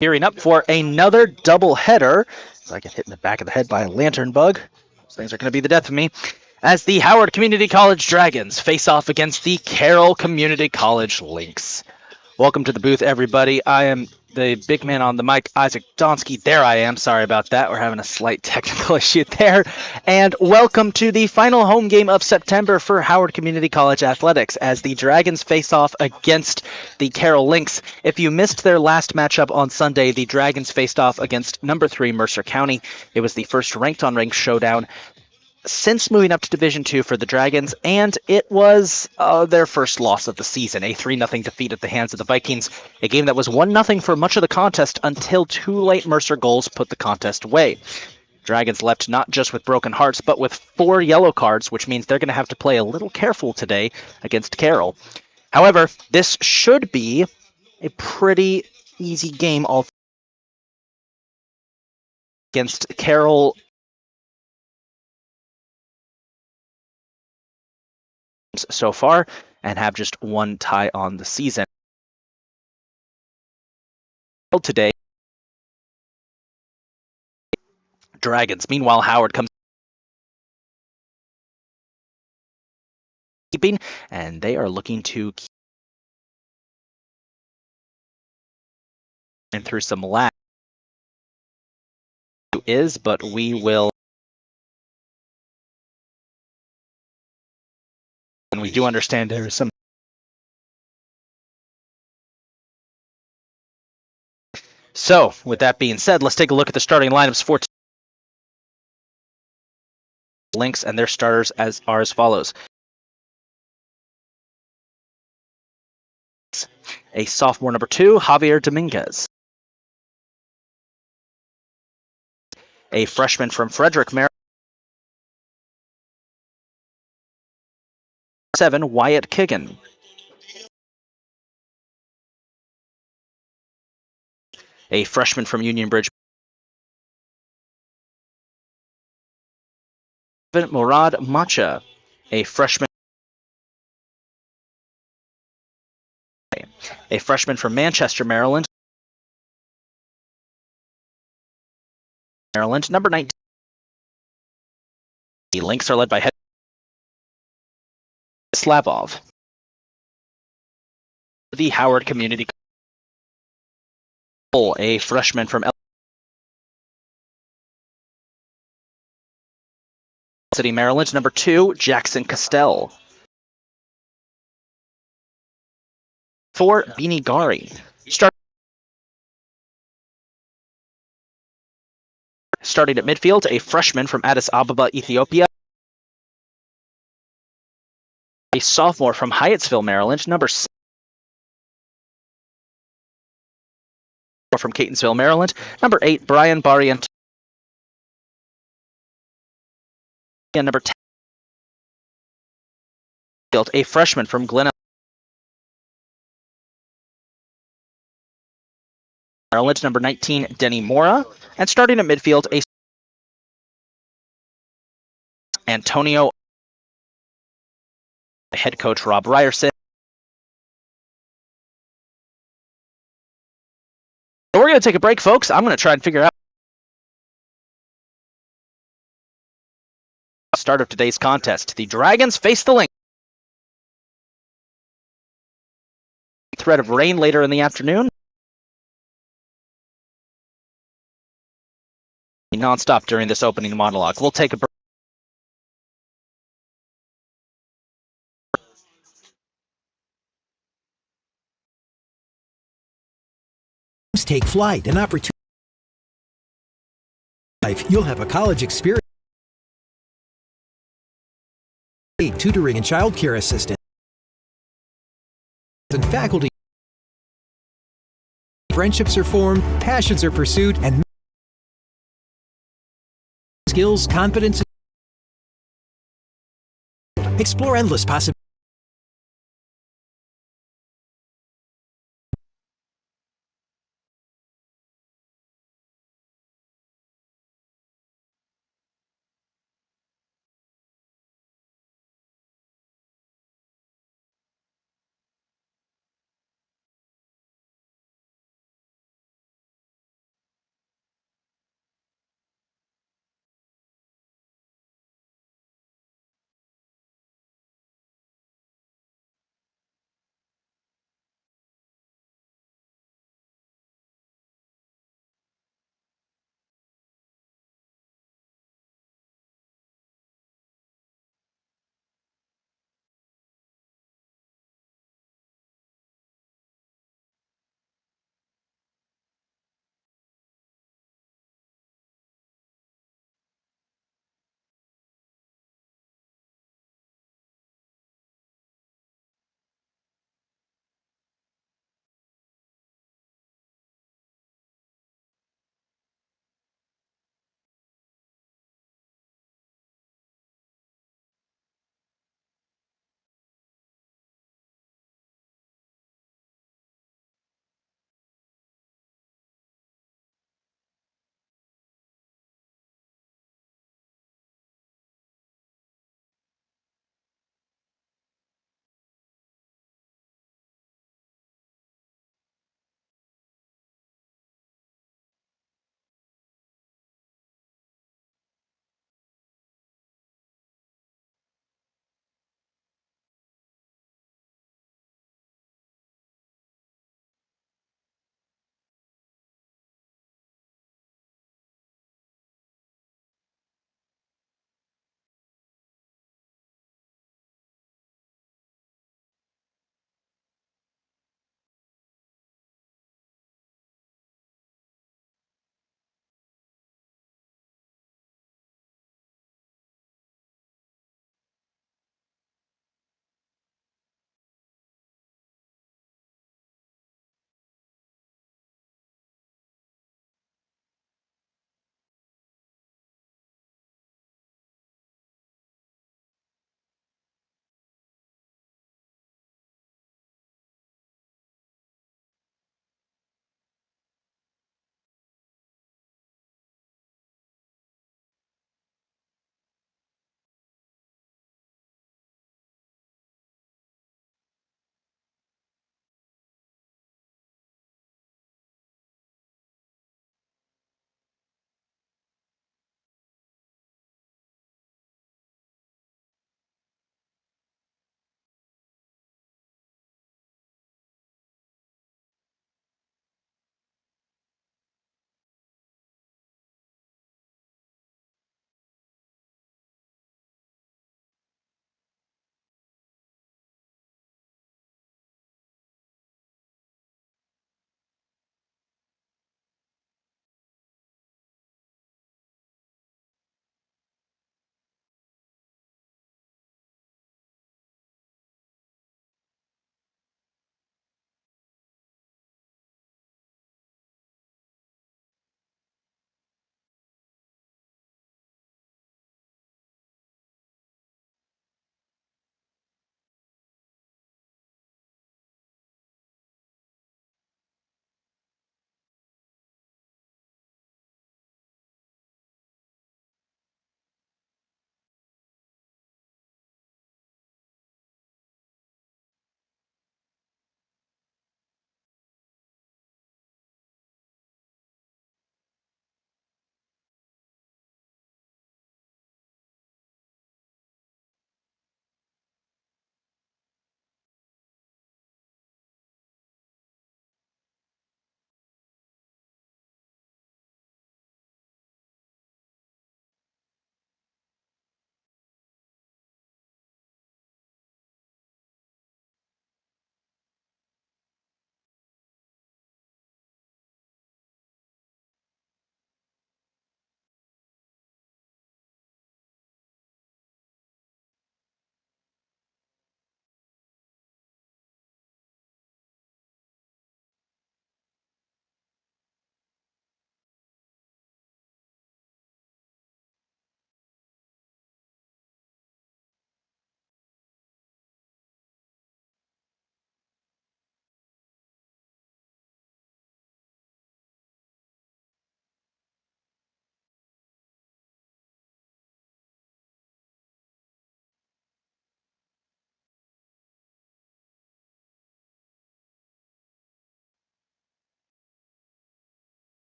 Gearing up for another doubleheader. As I get hit in the back of the head by a lantern bug. Those things are going to be the death of me. As the Howard Community College Dragons face off against the Carroll Community College Lynx. Welcome to the booth, everybody. I am the big man on the mic, Isaac Donsky. There I am. Sorry about that. We're having a slight technical issue there. And welcome to the final home game of September for Howard Community College Athletics as the Dragons face off against the Carroll Lynx. If you missed their last matchup on Sunday, the Dragons faced off against number 3 Mercer County. It was the first ranked-on-ranked showdown since moving up to Division II for the Dragons, and it was their first loss of the season, a 3-0 defeat at the hands of the Vikings, a game that was 1-0 for much of the contest until two late Mercer goals put the contest away. Dragons left not just with broken hearts, but with 4 yellow cards, which means they're going to have to play a little careful today against Carroll. However, this should be a pretty easy game all against Carroll. So far, and have just one tie on the season. Today, Dragons. Meanwhile, Howard comes keeping, and they are looking to keep through some lag. But we will. And we do understand there is some. So, with that being said, let's take a look at the starting lineups for Lynx, and their starters are as follows. A sophomore number 2, Javier Dominguez. A freshman from Frederick, Maryland. 7, Wyatt Kiggin. A freshman from Union Bridge, Murad Macha. A freshman from Manchester, Maryland. Number 19. The Lynx are led by head Slavov. The Howard Community College, a freshman from City, Maryland. Number 2, Jackson Castell. 4, Beanie Gari. Starting at midfield, a freshman from Addis Ababa, Ethiopia. A sophomore from Hyattsville, Maryland. Number 6, from Catonsville, Maryland. Number 8, Brian Barriant. And number 10, a freshman from Glen, Maryland. Number 19, Denny Mora. And starting at midfield, a Antonio, head coach Rob Ryerson. So we're going to take a break, folks. I'm going to try and figure out the start of today's contest. The Dragons face the Lynx. Threat of rain later in the afternoon. Non-stop during this opening monologue. We'll take a break. Take flight, an opportunity. You'll have a college experience. Tutoring and childcare assistant. And faculty. Friendships are formed, passions are pursued, and skills, confidence. Explore endless possibilities.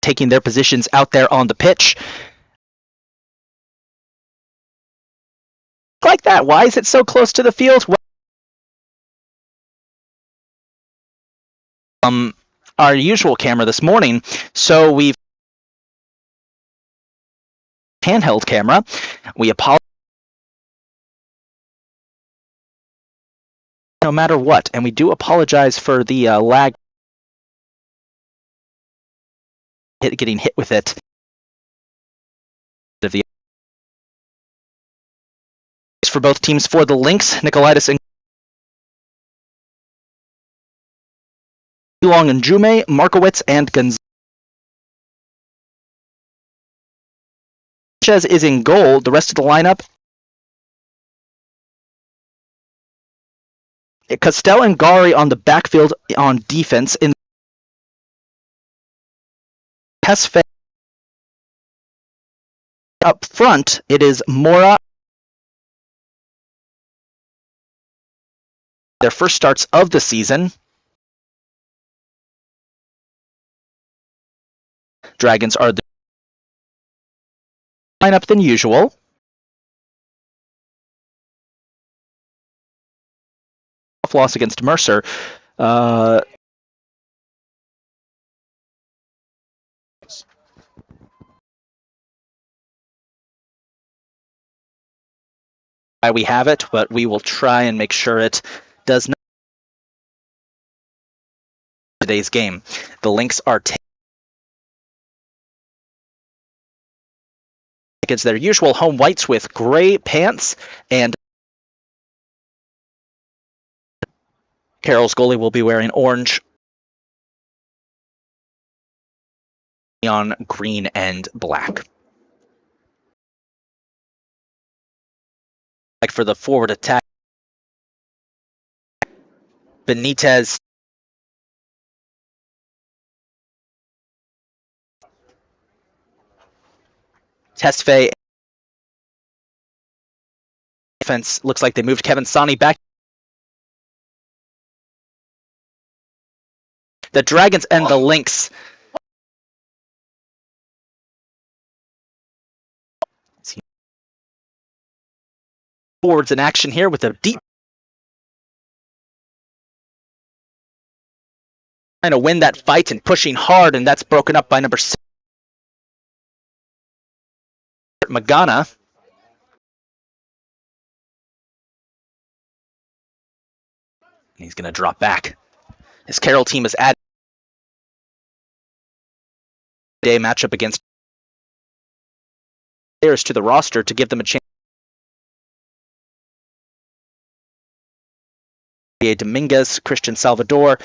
Taking their positions out there on the pitch. Like that. Why is it so close to the field? Our usual camera this morning, so we've handheld camera. We apologize matter what. And we do apologize for the lag getting hit with it. For both teams for the Lynx, Nicolaitis and Long and Jume, Markowitz and Gonzalez. Sanchez is in goal. The rest of the lineup, Castell and Gari on the backfield on defense. In Pesfe up front, it is Mora. Their first starts of the season. Dragons are the lineup than usual. Loss against Mercer. We have it, but we will try and make sure it does not. Today's game, the Lynx are against their usual home whites with gray pants, and Carroll's goalie will be wearing orange on green and black. Like for the forward attack, Benitez, Tesfaye. Defense looks like they moved Kevin Sani back. The Dragons and the Lynx. Forwards in action here with a deep trying to win that fight and pushing hard, and that's broken up by number 6, Magana. He's going to drop back. His Carroll team is added day matchup against players to the roster to give them a chance. Dominguez, Christian Salvador.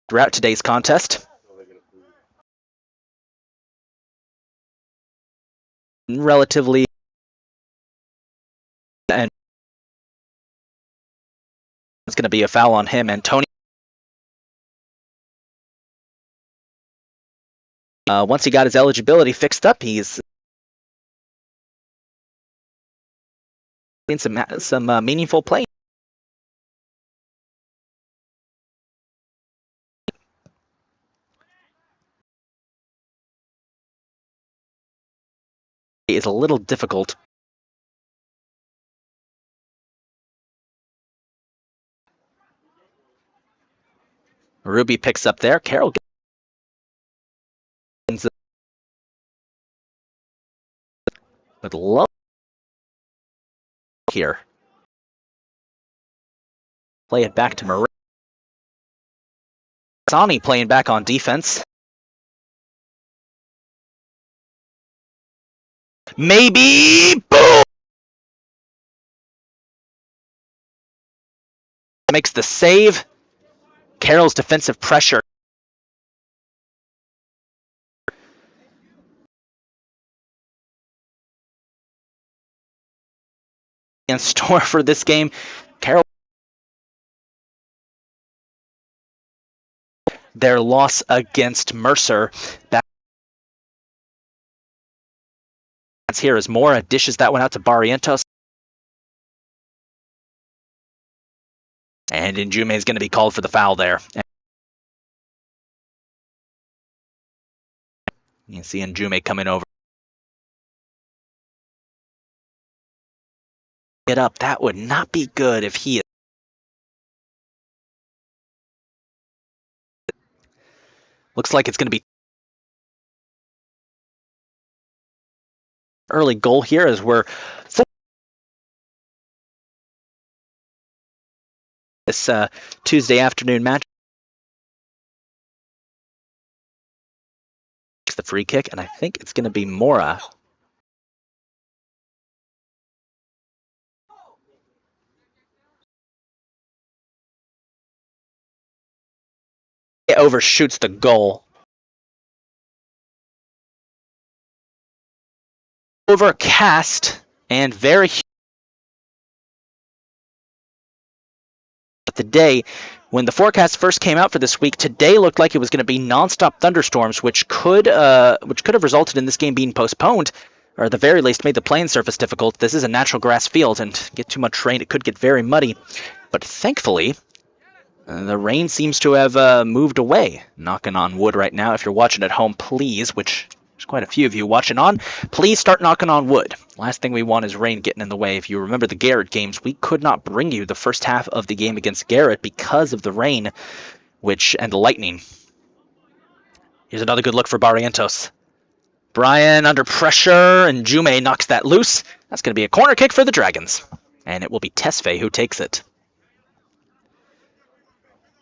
Throughout today's contest. Relatively and it's going to be a foul on him, and Tony. Once he got his eligibility fixed up, he's in some meaningful play. Is a little difficult. Ruby picks up there. Carroll gets with low here. Play it back to Marie. Sani playing back on defense. Maybe boom! Makes the save. Carroll's defensive pressure. In store for this game, Carroll. Their loss against Mercer. Here is Mora dishes that one out to Barrientos. And Njume is going to be called for the foul there. You can see Njume coming over. Get up. That would not be good if he. Looks like it's going to be early goal here as we're this Tuesday afternoon match. The free kick, and I think it's going to be Mora. It overshoots the goal. Overcast and very the day when the forecast first came out for this week. Today looked like it was going to be nonstop thunderstorms, which could have resulted in this game being postponed, or at the very least made the playing surface difficult. This is a natural grass field, and get too much rain, it could get very muddy. But thankfully, the rain seems to have moved away. Knocking on wood right now. If you're watching at home, please, which there's quite a few of you watching on, please start knocking on wood. Last thing we want is rain getting in the way. If you remember the Garrett games, we could not bring you the first half of the game against Garrett because of the rain and the lightning. Here's another good look for Barrientos. Brian under pressure, and Jume knocks that loose. That's going to be a corner kick for the Dragons, and it will be Tesfaye who takes it.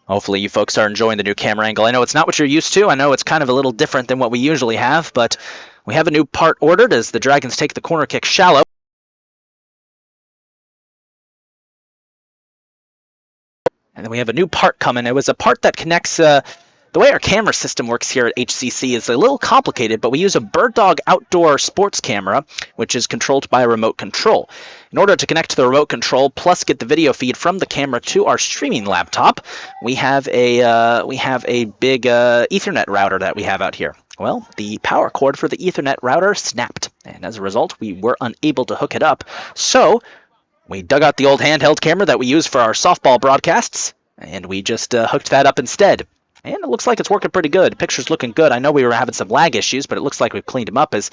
Hopefully you folks are enjoying the new camera angle. I know it's not what you're used to. I know it's kind of a little different than what we usually have, but we have a new part ordered as the Dragons take the corner kick shallow. And then we have a new part coming. It was a part that connects... the way our camera system works here at HCC is a little complicated, but we use a Bird Dog outdoor sports camera, which is controlled by a remote control. In order to connect to the remote control, plus get the video feed from the camera to our streaming laptop, we have a big Ethernet router that we have out here. Well, the power cord for the Ethernet router snapped, and as a result, we were unable to hook it up. So we dug out the old handheld camera that we use for our softball broadcasts, and we just hooked that up instead. And it looks like it's working pretty good. Picture's looking good. I know we were having some lag issues, but it looks like we've cleaned them up as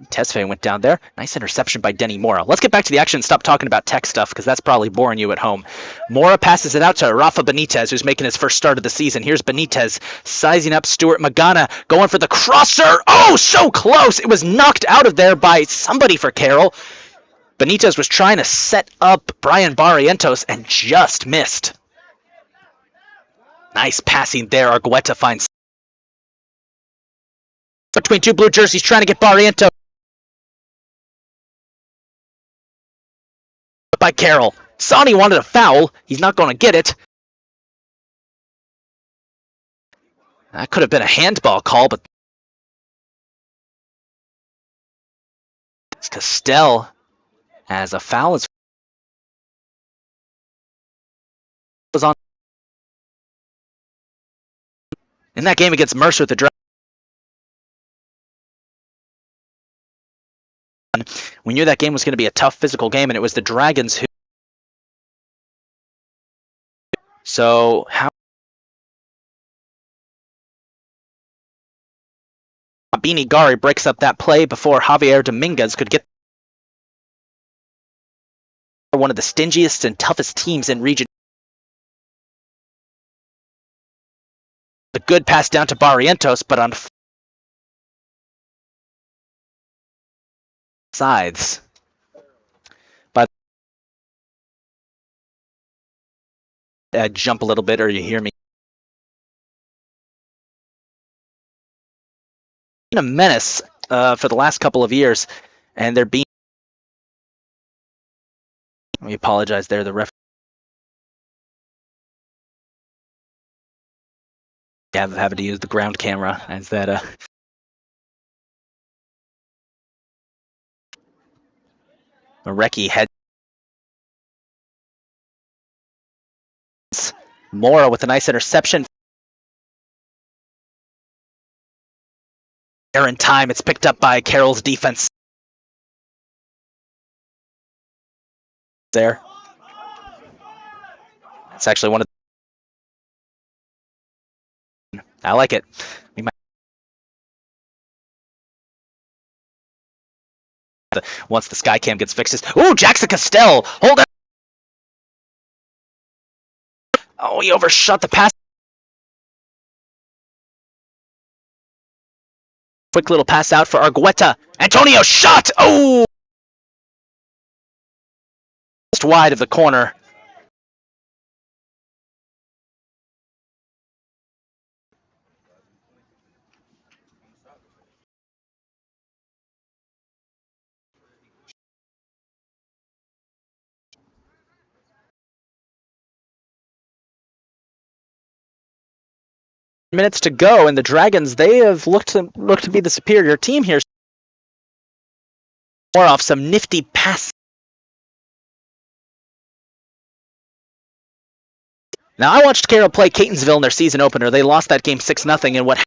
Tesfaye went down there. Nice interception by Denny Mora. Let's get back to the action and stop talking about tech stuff, because that's probably boring you at home. Mora passes it out to Rafa Benitez, who's making his first start of the season. Here's Benitez sizing up Stuart Magana, going for the crosser. Oh, so close! It was knocked out of there by somebody for Carroll. Benitez was trying to set up Brian Barrientos and just missed. Nice passing there. Argueta finds between two blue jerseys, trying to get Barrientos by Carroll. Sonny wanted a foul. He's not going to get it. That could have been a handball call, but it's Castell as a foul is on. In that game against Mercer, we knew that game was going to be a tough physical game, and it was the Dragons who... So, how... Bini Gari breaks up that play before Javier Dominguez could get one of the stingiest and toughest teams in region. A good pass down to Barrientos, but on sides. But jump a little bit, or you hear me. Been a menace for the last couple of years, and they're being. Let me apologize there. The ref. Having to use the ground camera as that. Marecki heads. Mora with a nice interception. There in time, it's picked up by Carroll's defense. There. It's actually one of. I like it. We might once the Skycam gets fixed. Ooh, Jackson Castell! Hold on! Oh, he overshot the pass. Quick little pass out for Argueta. Antonio shot! Oh! Just wide of the corner. Minutes to go, and the Dragons, they have looked to be the superior team here. More off some nifty pass. Now, I watched Carroll play Catonsville in their season opener. They lost that game 6-0, and what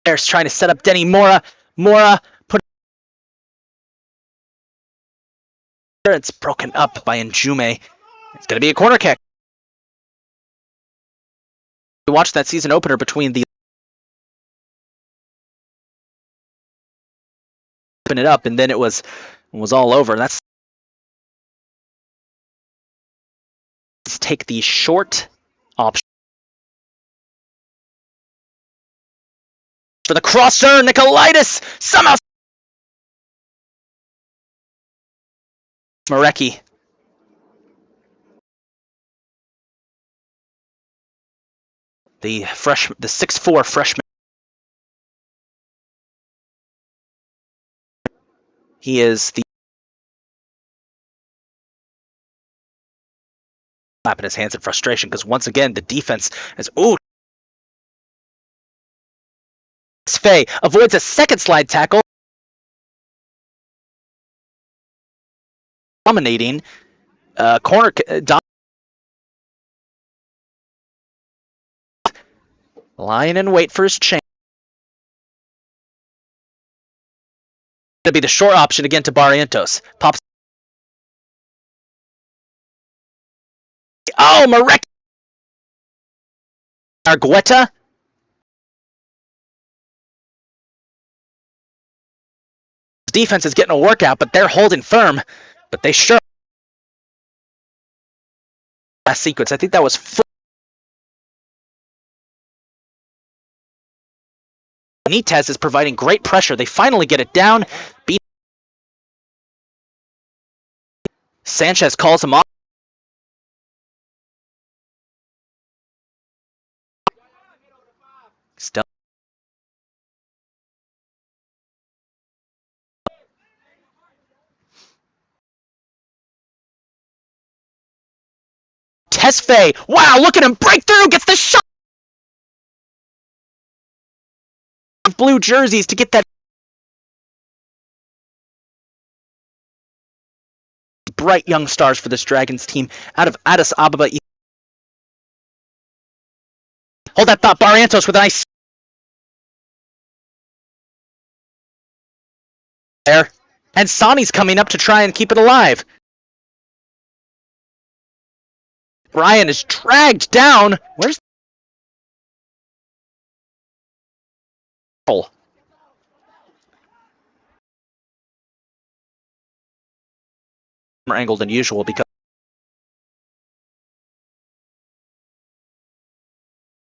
there's trying to set up Denny Mora. Mora put it's broken up by Njume. It's going to be a corner kick. We watched that season opener between the open it up, and then it was all over. That's let's take the short option for the crosser. Nikolaitis somehow Marecki. The 6'4" freshman. He is the clapping his hands in frustration because once again the defense is Faye avoids a second slide tackle, dominating corner. Lying in wait for his chance. Going to be the short option again to Barrientos. Pops. Oh, Marek. Argueta. Defense is getting a workout, but they're holding firm. But they sure. Last sequence. I think that was. Benitez is providing great pressure. They finally get it down. Sanchez calls him off. Still. Tesfaye. Wow, look at him break through. Gets the shot. Blue jerseys to get that bright young stars for this Dragons team out of Addis Ababa. Hold that thought, Barrientos with a nice there. And Sani's coming up to try and keep it alive. Brian is dragged down. Where's more angle than usual because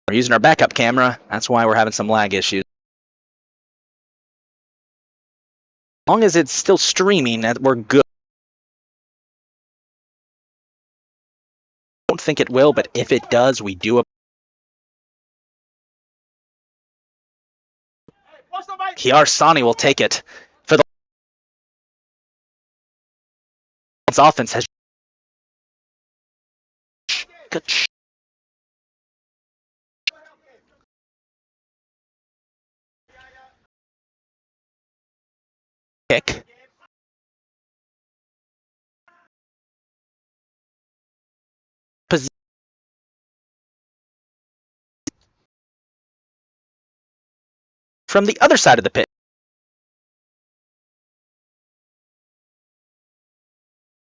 we're using our backup camera. That's why we're having some lag issues. As long as it's still streaming, we're good. I don't think it will, but if it does, we do. Kiar Sani will take it for the offense has good kick. From the other side of the pitch.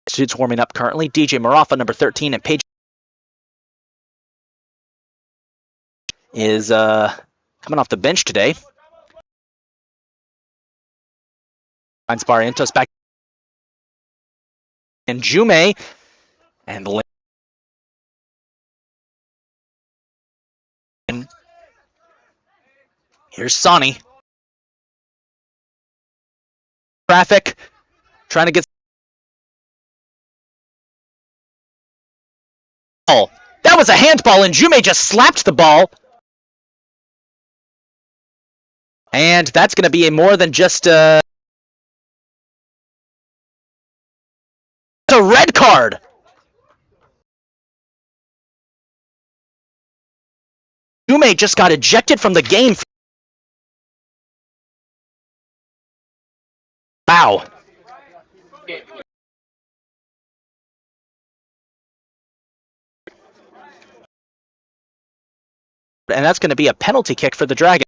Students warming up currently. DJ Marafa, number 13, and Paige is coming off the bench today. Finds Barrientos back. And Jume and here's Sani. Traffic. Trying to get. That was a handball, and Jume just slapped the ball. And that's going to be a more than just a red card. Jume just got ejected from the game. Wow. And that's going to be a penalty kick for the Dragons.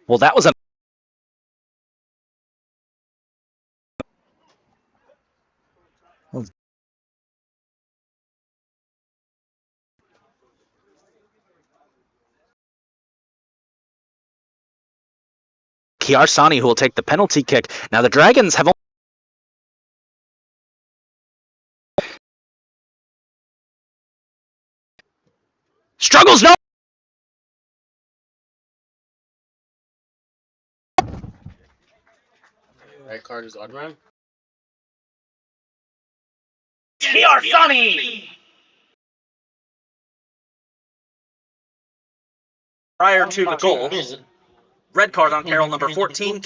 Well, that was a Kiarsani who will take the penalty kick. Now the Dragons have struggles. No. Red card is odd man. Kiarsani. Prior to the goal, red card on Carroll, number 14.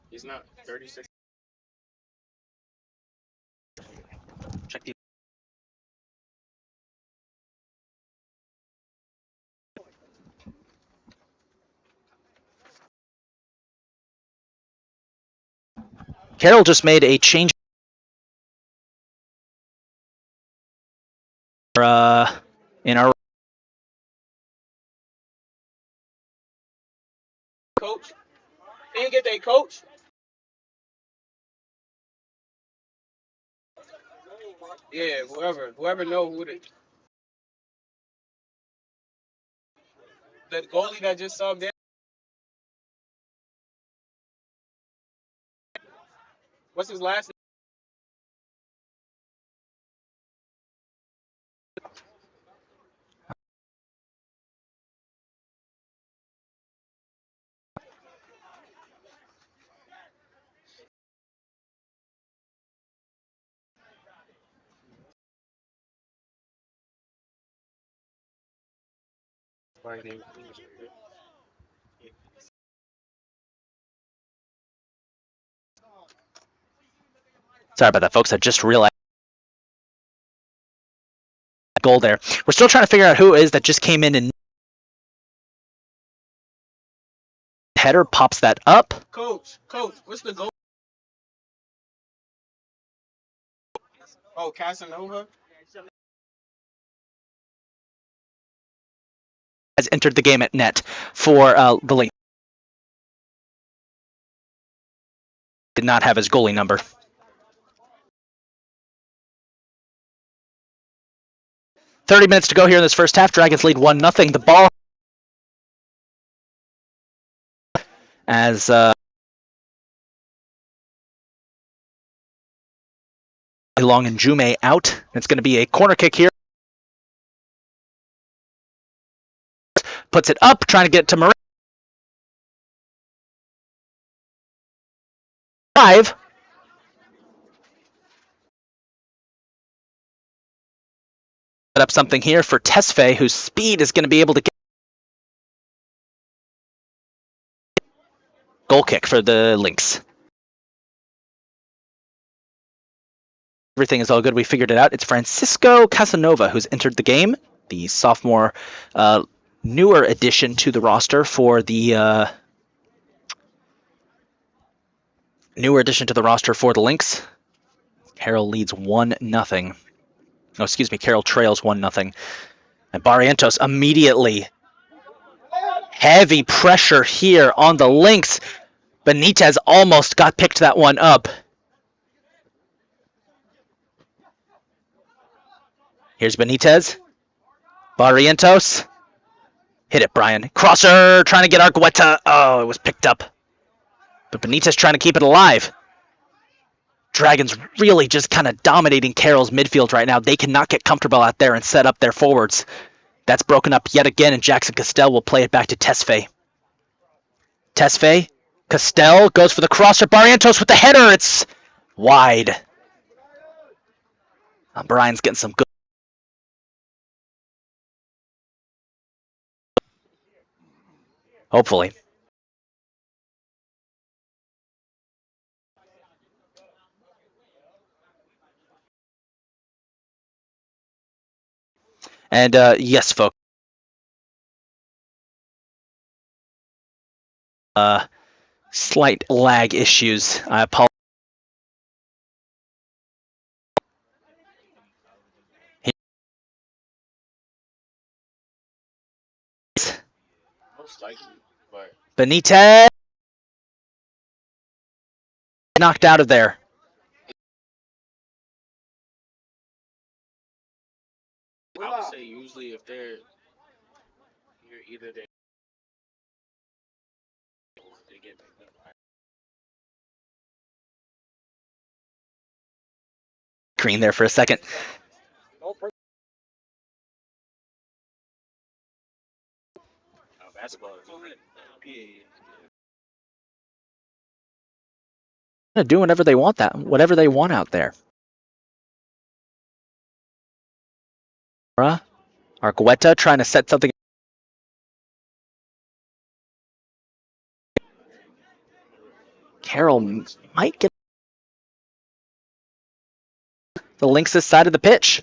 He's not 36. Check the. Carroll just made a change. In our Coach, can't get that coach. Yeah, whoever know who the goalie that just subbed in. What's his last name? Sorry about that, folks. I just realized goal there. We're still trying to figure out who it is that just came in and header pops that up. Coach, what's the goal? Oh, Casanova. Has entered the game at net for the Lynx. Did not have his goalie number. .30 minutes to go here in this first half. Dragons lead 1-0. The ball as Long and Jume out. It's going to be a corner kick here. Puts it up, trying to get to Moran. 5. Set up something here for Tesfaye, whose speed is going to be able to get goal kick for the Lynx. Everything is all good. We figured it out. It's Francisco Casanova who's entered the game, the sophomore, newer addition to the roster for the Lynx. Carroll leads 1-0. Oh, excuse me. Carroll trails 1-0. And Barrientos immediately. Heavy pressure here on the Lynx. Benitez almost got picked that one up. Here's Benitez. Barrientos. Hit it, Brian. Crosser trying to get Argueta. Oh, it was picked up. But Benitez trying to keep it alive. Dragons really just kind of dominating Carroll's midfield right now. They cannot get comfortable out there and set up their forwards. That's broken up yet again, and Jackson Castell will play it back to Tesfaye. Tesfaye, Castell goes for the crosser. Barrientos with the header. It's wide. Brian's getting some good. Hopefully. And yes, folks. Slight lag issues. I apologize. Most likely, but Benitez knocked out of there. I would say usually if they're either they get picked up. Green there for a second. Basketball is Do whatever they want out there. Argueta trying to set something. Carroll might get the Lynx' side of the pitch.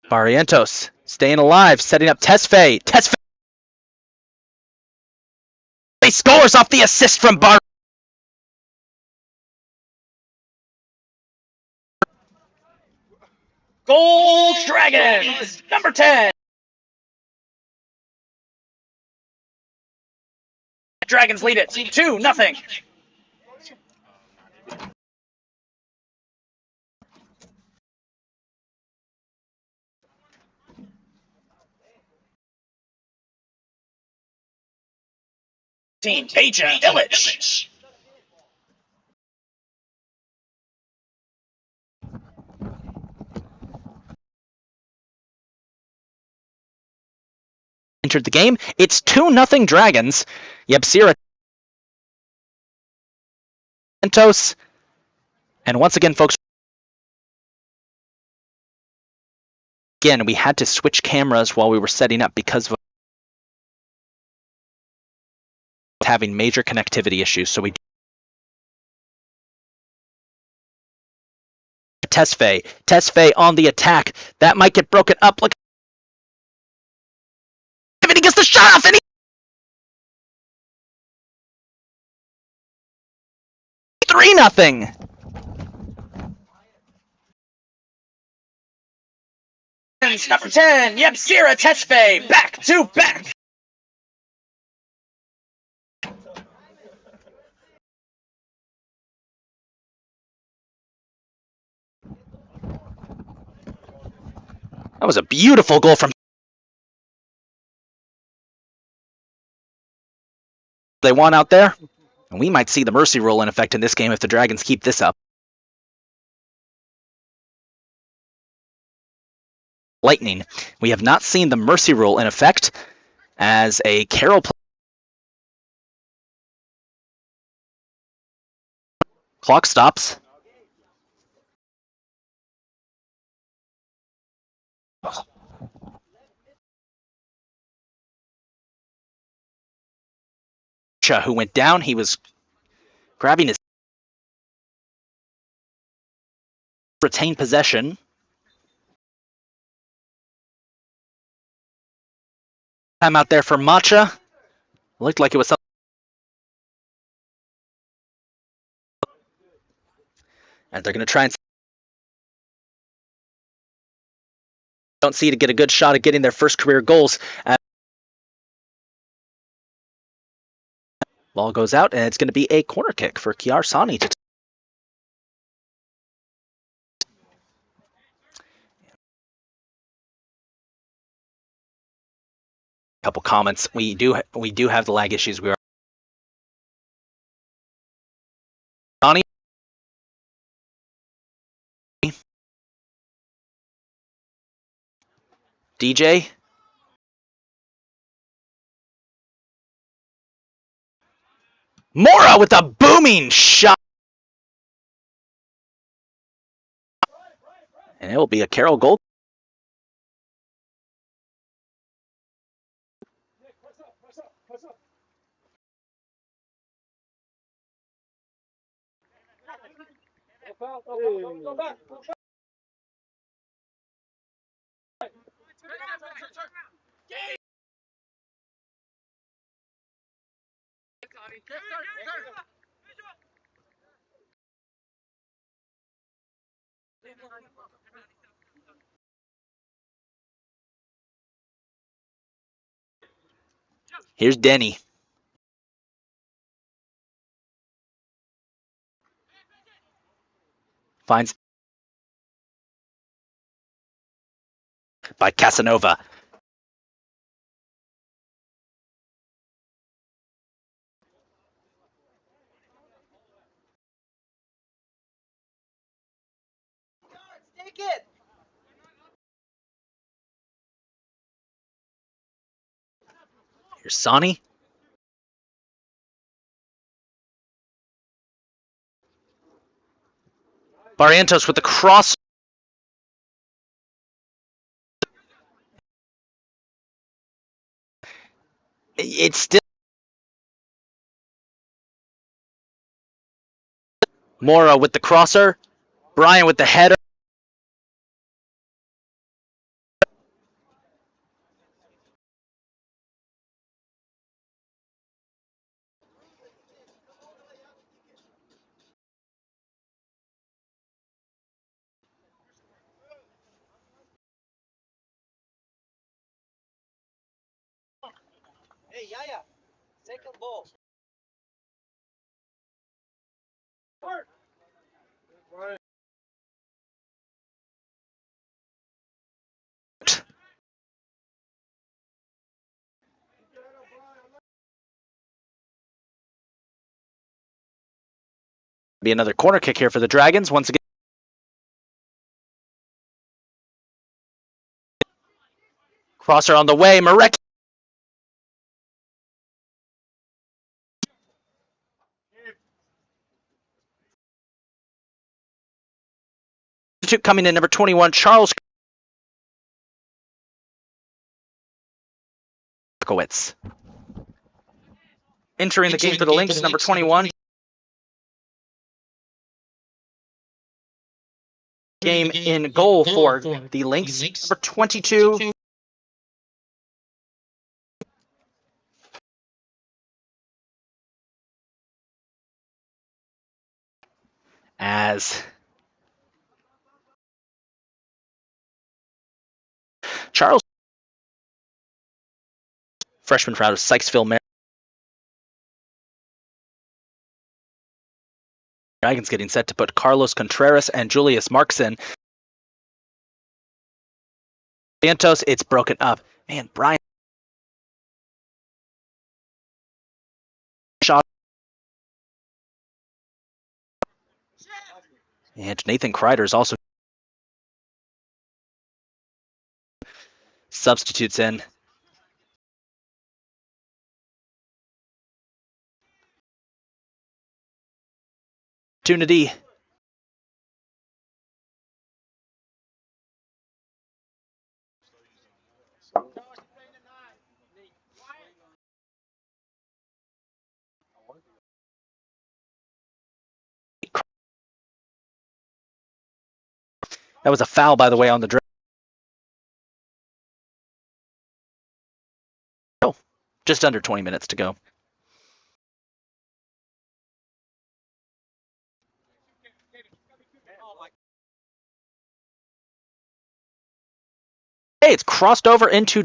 Barrientos staying alive, setting up Tesfaye. Tesfaye scores off the assist from Bar. Gold Dragons, number 10. Dragons lead it 2-0. Team Peja Village. Entered the game. It's 2-0 Dragons. Yebsira Santos. And once again, folks, again, we had to switch cameras while we were setting up because of having major connectivity issues. So we Tesfaye on the attack. That might get broken up. Look, and he gets the shot off, and 3-0. Number 10, Yebsira Tesfaye, back to back. That was a beautiful goal from. They want out there, and we might see the mercy rule in effect in this game if the Dragons keep this up. Lightning. We have not seen the mercy rule in effect as a Carroll play. Clock stops. Who went down, he was grabbing his retained possession. Time out there for Matcha. Looked like it was something. And they're going to try and don't see to get a good shot at getting their first career goals. Ball goes out, and it's going to be a corner kick for Kiar Sani to. Couple comments. We do have the lag issues. We are DJ. Mora with a booming shot. And it will be a Carroll goal. Here's Denny. Finds by Casanova. Here's Sani. Barrientos with the cross. It's still Mora with the crosser. Brian with the header. Be another corner kick here for the Dragons. Once again, crosser on the way. Marek. Coming in, number 21, Charles Kowitz. Entering the game for the Lynx, number 21. Game in goal for the Lynx, number 22. As Charles, freshman out of Sykesville, Maryland. Dragons getting set to put Carlos Contreras and Julius Markson. Santos, it's broken up. Man, Brian shot. And Nathan Kreider is also substitutes in. Opportunity. That was a foul, by the way, on the draft. Oh, just under 20 minutes to go. Hey, it's crossed over into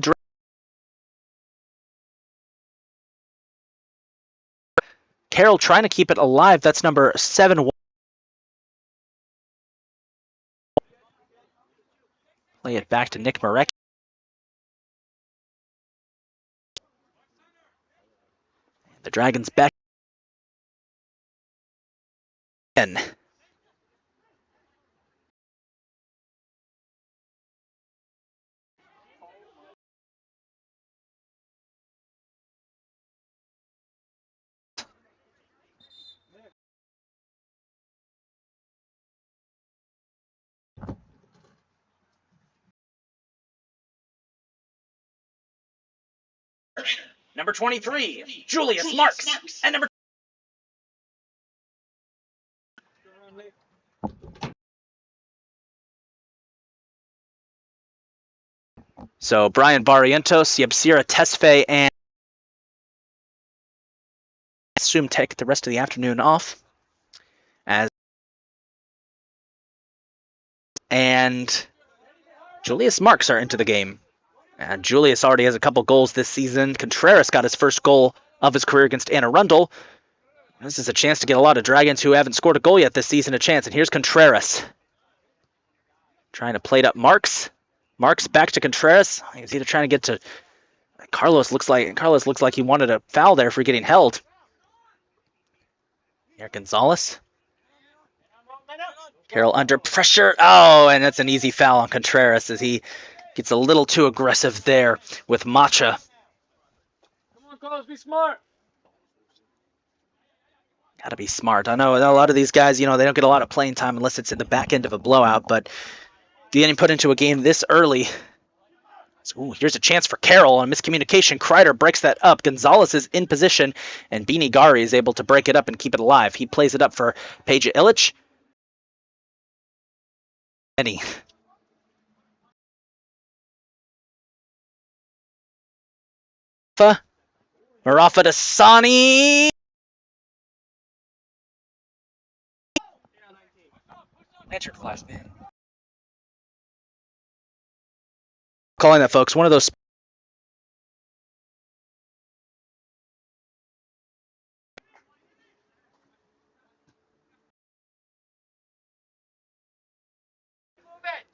Carroll trying to keep it alive. That's number 7. Play it back to Nick Marek. The Dragons back in. Number 23, Julius Marks. And number So Brian Barrientos, Yabsira Tesfaye, and assume take the rest of the afternoon off. And Julius Marks are into the game. Julius already has a couple goals this season. Contreras got his first goal of his career against Anne Arundel. This is a chance to get a lot of Dragons who haven't scored a goal yet this season a chance. And here's Contreras. Trying to plate up Marks. Marks back to Contreras. He's either trying to get to Carlos looks like he wanted a foul there for getting held. Here Gonzalez. Carroll under pressure. Oh, and that's an easy foul on Contreras as he gets a little too aggressive there with Macha. Come on, Carlos, be smart. Gotta be smart. I know a lot of these guys, they don't get a lot of playing time unless it's in the back end of a blowout, but getting put into a game this early. Ooh, here's a chance for Carroll on miscommunication. Kreider breaks that up. Gonzalez is in position, and Beanie Gari is able to break it up and keep it alive. He plays it up for Peja Illich. Marafa to Sani. Lantern flash, man. Calling that, folks. One of those.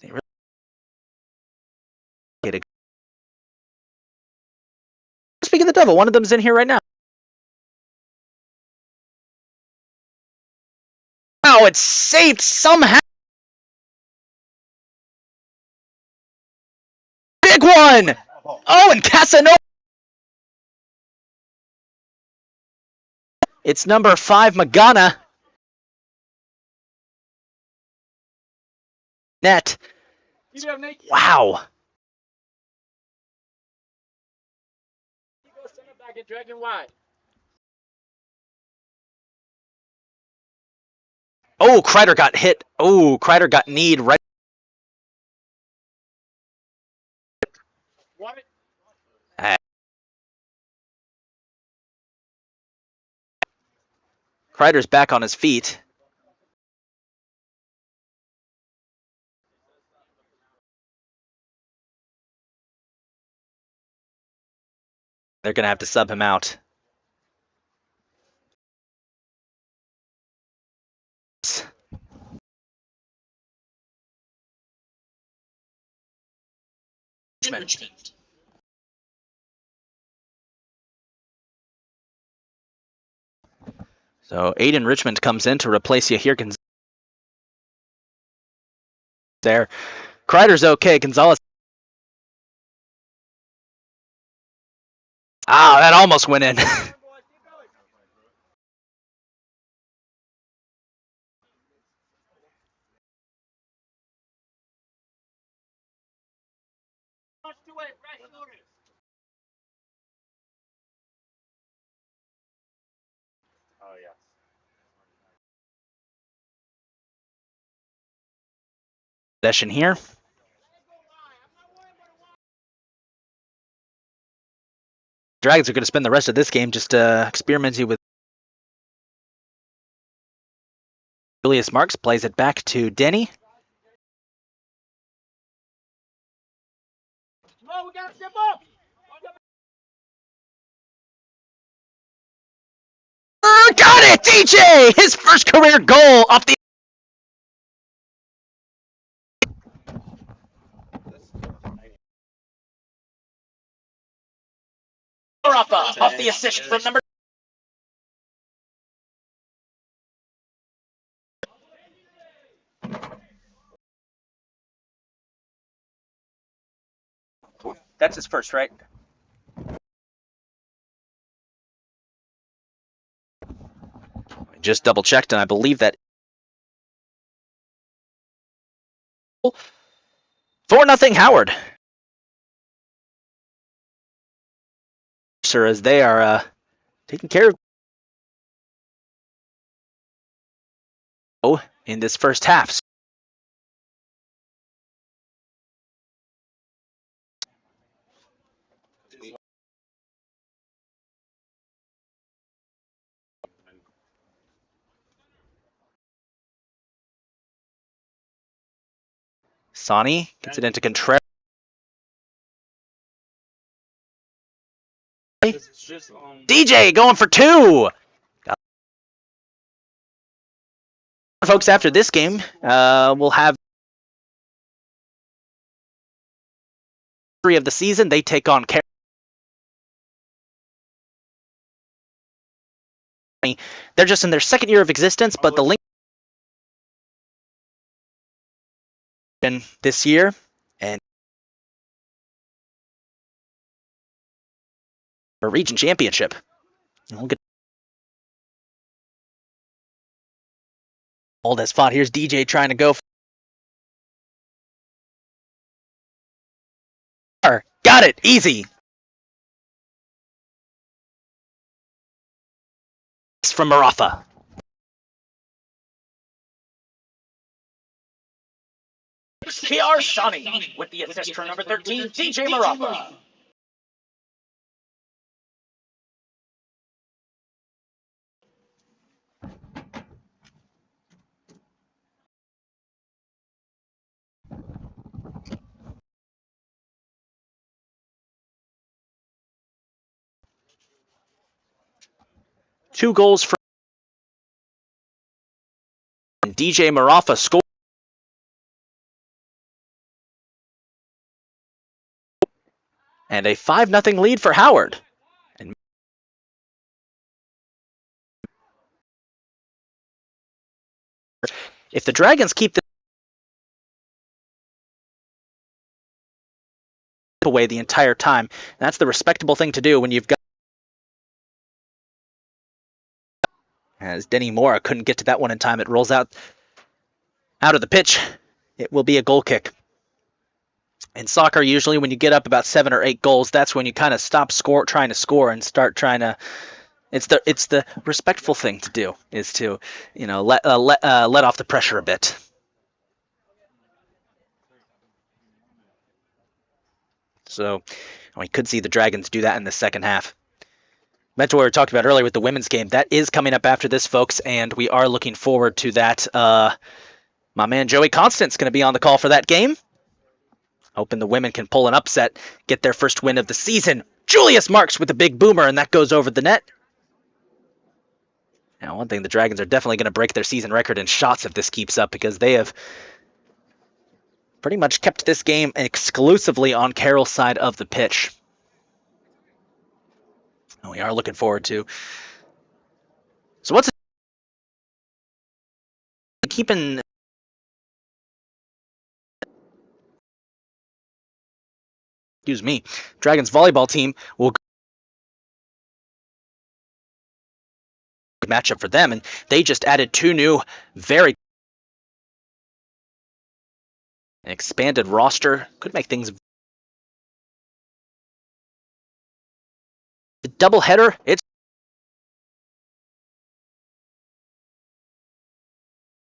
They really get it. Speaking of the devil, one of them's in here right now. Wow, it's saved somehow. Big one. Oh, and Casanova. It's number 5, Magana. Net. Wow. Oh, Kreider got hit. Oh, Kreider got kneed right. Kreider's back on his feet. They're going to have to sub him out. So Aiden Richmond comes in to replace Yahir Gonzalez. There. Kreider's okay. Gonzalez. Ah, that almost went in. Possession here. Dragons are going to spend the rest of this game just experimenting with. Julius Marks plays it back to Denny. We gotta step up. Got it, DJ! His first career goal off the. Off the assist from number. That's his first, right? Just double checked, and I believe that 4-0 Howard. as they are taking care of in this first half. Sonny gets it into Contreras. DJ going for two. Folks, after this game, we'll have three of the season. They take on Carroll. They're just in their second year of existence, but the link this year and a region championship. We'll get old as fought. Here's DJ trying to go. Got it, easy. From Maratha. PR Shani with the assist for number 13, DJ Maratha. Two goals from DJ Maratha scored. And a 5-0 lead for Howard. And if the Dragons keep the away the entire time, that's the respectable thing to do when you've got. As Denny Mora couldn't get to that one in time, it rolls out of the pitch. It will be a goal kick. In soccer, usually when you get up about 7 or 8 goals, that's when you kind of stop trying to score and start trying to. It's the respectful thing to do is to let off the pressure a bit. So we could see the Dragons do that in the second half. That's what we were talking about earlier with the women's game. That is coming up after this, folks, and we are looking forward to that. My man Joey Constant's going to be on the call for that game. Hoping the women can pull an upset, get their first win of the season. Julius Marks with a big boomer, and that goes over the net. Now, one thing, the Dragons are definitely going to break their season record in shots if this keeps up, because they have pretty much kept this game exclusively on Carroll's side of the pitch. And we are looking forward to. So what's keeping? Excuse me. Dragons volleyball team will matchup for them, and they just added 2 new, very expanded roster. Could make things. The doubleheader. It's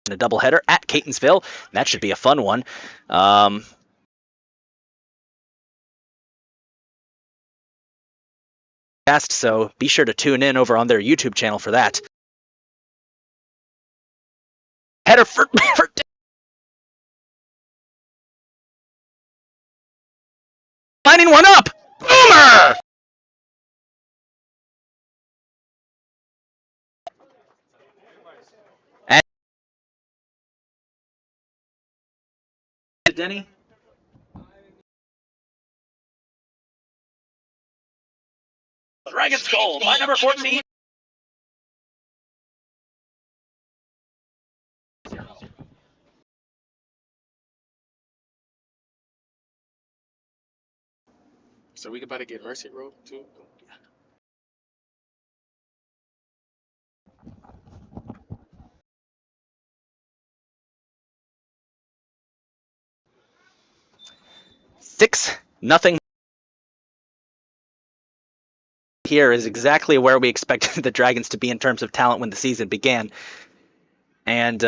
a doubleheader at Catonsville. That should be a fun one. So be sure to tune in over on their YouTube channel for that. Header for lining one up. Boomer! And Denny. Dragons goal by number 14. So we about to get Mercy Road too. Nothing here is exactly where we expected the Dragons to be in terms of talent when the season began. And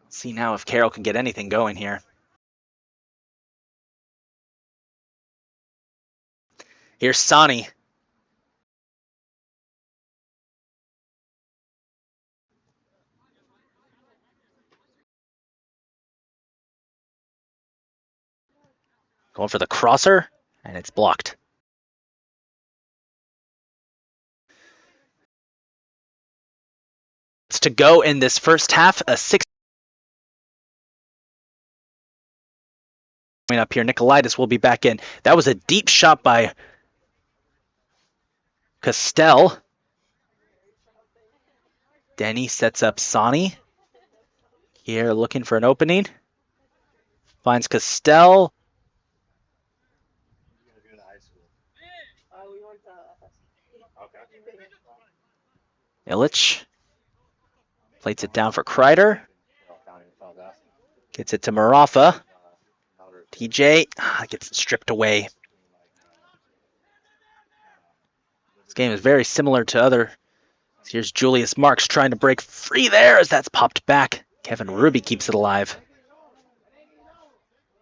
see now if Carroll can get anything going here. Here's Sani. Going for the crosser, and it's blocked. It's to go in this first half, a 6 up here. Nicolaitis will be back in. That was a deep shot by Castell. Denny sets up Sani. Here looking for an opening. Finds Castell. Illich plates it down for Kreider. Gets it to Marafa. TJ gets it stripped away. This game is very similar to other. Here's Julius Marks trying to break free there as that's popped back. Kevin Ruby keeps it alive.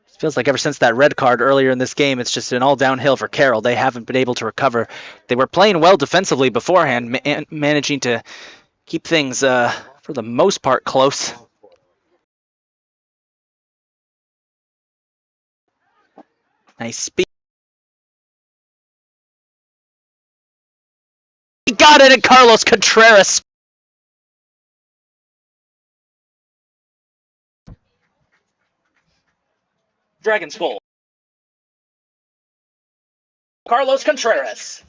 It feels like ever since that red card earlier in this game, it's just been all downhill for Carroll. They haven't been able to recover. They were playing well defensively beforehand, managing to keep things, for the most part, close. Nice speed. He got it, and Carlos Contreras. Dragons goal. Carlos Contreras.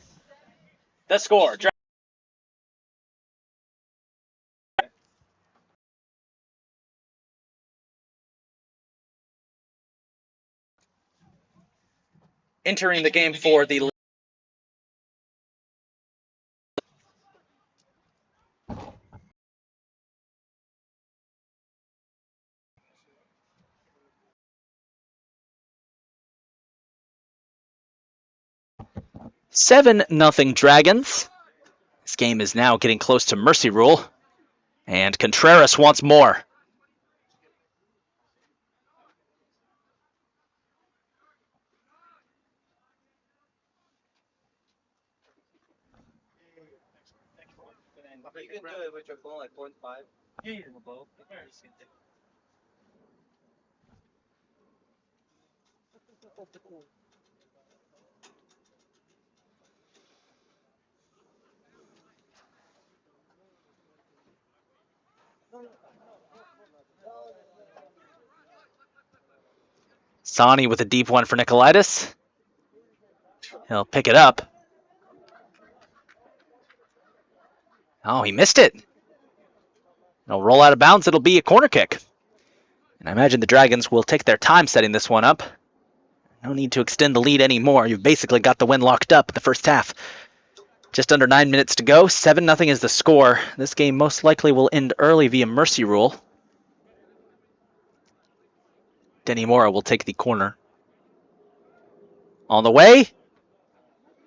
The score. Entering the game for the Seven nothing Dragons. This game is now getting close to mercy rule, and Contreras wants more. You can do it with your phone, like 4 and 5. Yeah. Sani with a deep one for Nicolaitis. He'll pick it up. Oh, he missed it. It'll roll out of bounds. It'll be a corner kick. And I imagine the Dragons will take their time setting this one up. No need to extend the lead anymore. You've basically got the win locked up the first half. Just under 9 minutes to go. 7-0 is the score. This game most likely will end early via mercy rule. Denny Mora will take the corner. On the way.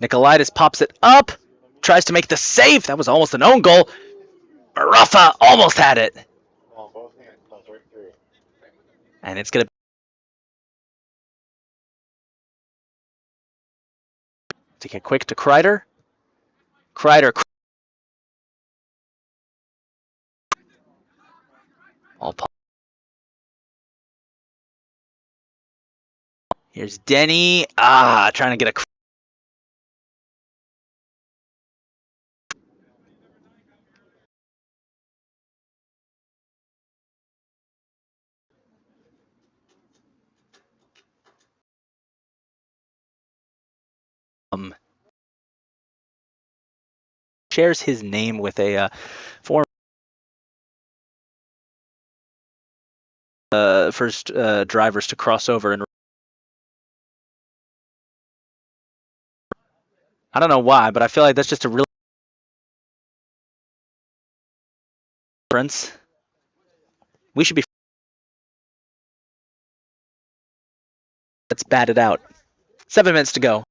Nicolaitis pops it up. Tries to make the save. That was almost an own goal. Marafa almost had it. And it's going to take it quick to Kreider. Kreider. Here's Denny. Trying to get a. Shares his name with a former first drivers to cross over, and I don't know why, but I feel like that's just a real difference. We should be. Let's bat it out. 7 minutes to go.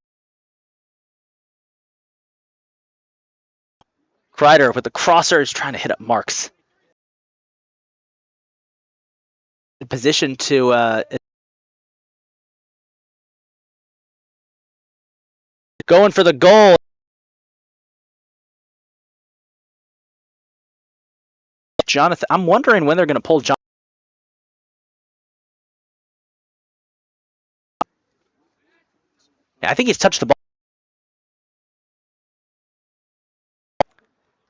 Ryder with the crosser is trying to hit up Marks. In position to going for the goal. Jonathan, I'm wondering when they're going to pull Jonathan. I think he's touched the ball.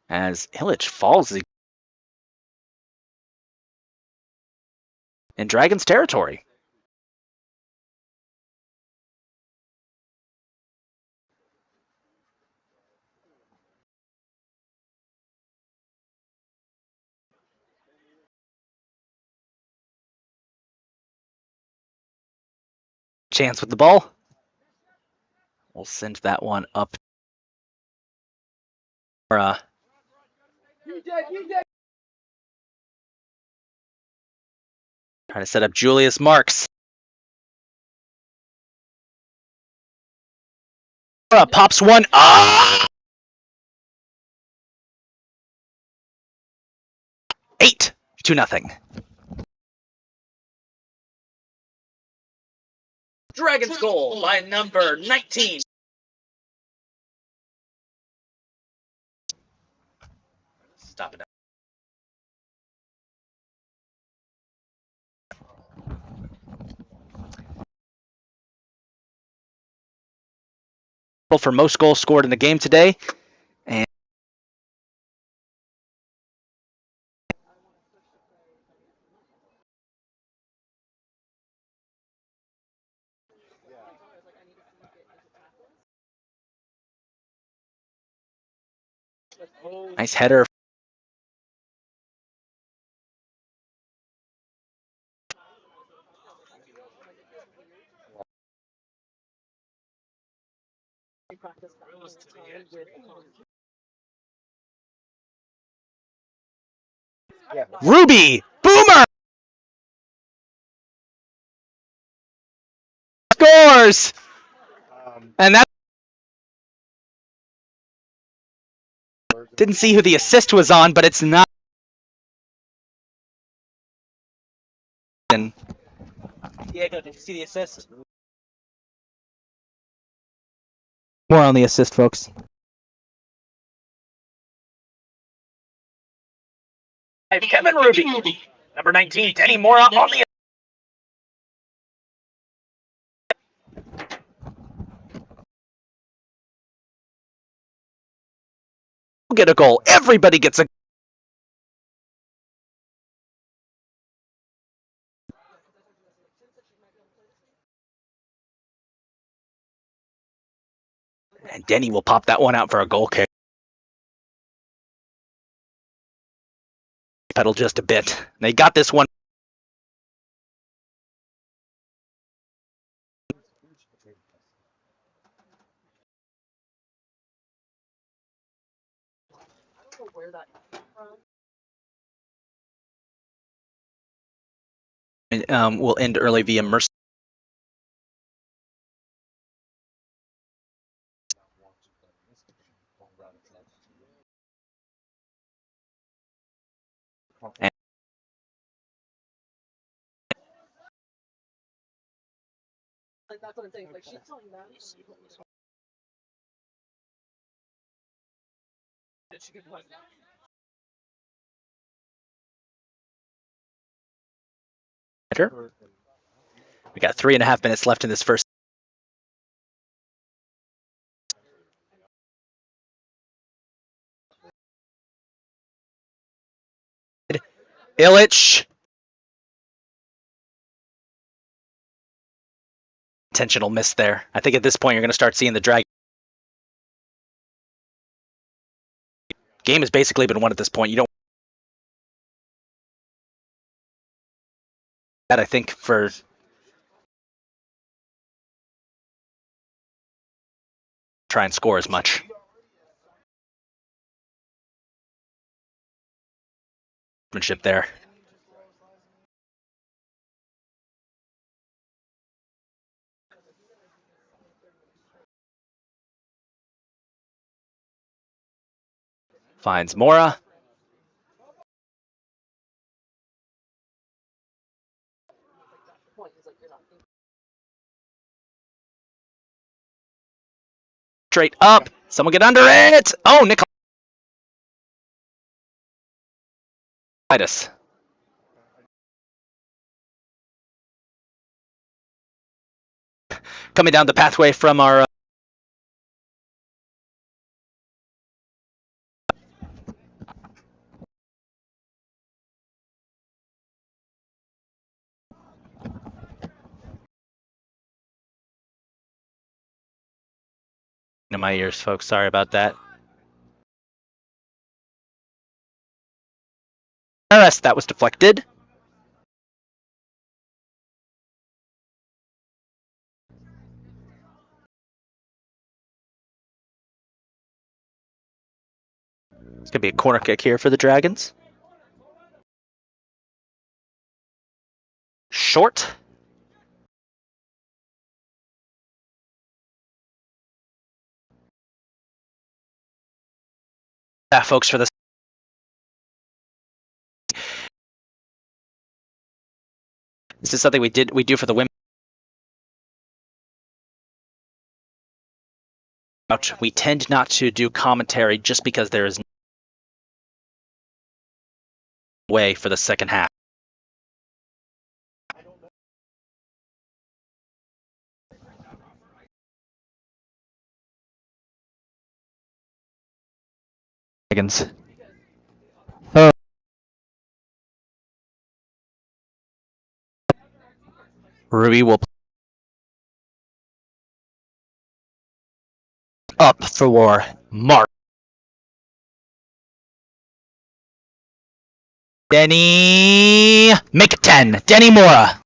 As Illich falls in Dragons territory. Chance with the ball. We'll send that one up. Trying to set up Julius Marks. Pops one. Ah! 8-0. Dragons goal by number 19. Stop it. For most goals scored in the game today. And nice header. Ruby Boomer scores, and that didn't see who the assist was on, but it's not. Diego, did you see the assist? More on the assist, folks. Kevin Ruby, number 19, Denny Mora on the. Get a goal. Everybody gets a. And Denny will pop that one out for a goal kick. Pedal just a bit. They got this one. Will end early via Mercy. That's what I'm saying. Like she's telling that. We got 3.5 minutes left in this first. Illich. Intentional miss there. I think at this point you're going to start seeing the drag. Game has basically been won at this point. You don't. That I think for. Try and score as much. There. Finds Mora. Straight up. Someone get under it. Oh, Nicolaitis. Coming down the pathway from our in my ears, folks. Sorry about that. That was deflected. It's gonna be a corner kick here for the Dragons. Short. That, folks, for this. This is something we do for the women. We tend not to do commentary just because there is no way for the second half. Dragons. Ruby will up for Mark. Denny, make it 10. Denny Mora.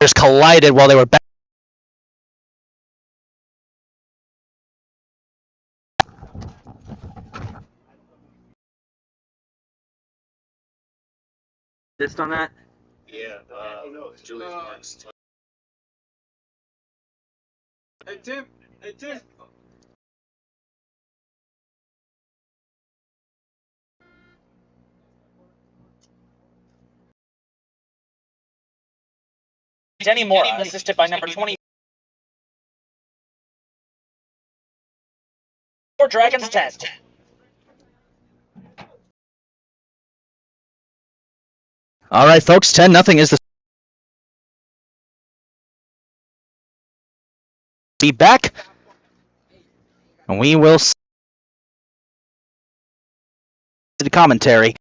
Just collided while they were back. Just on that. Yeah, Julius Marks. Hey Tim. Hey Tim. Denny Mora, assisted by number 20. For Dragons 10. All right, folks, 10-0 is the. Be back, and we will see the commentary.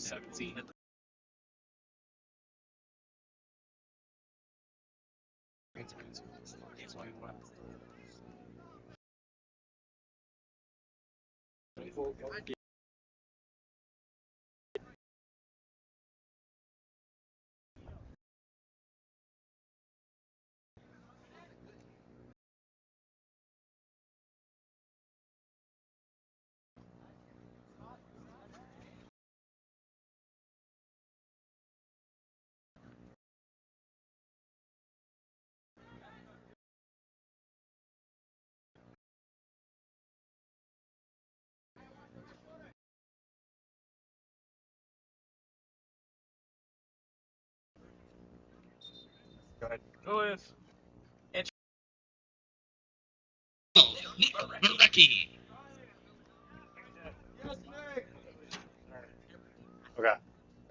17. Go ahead. Go with. Okay.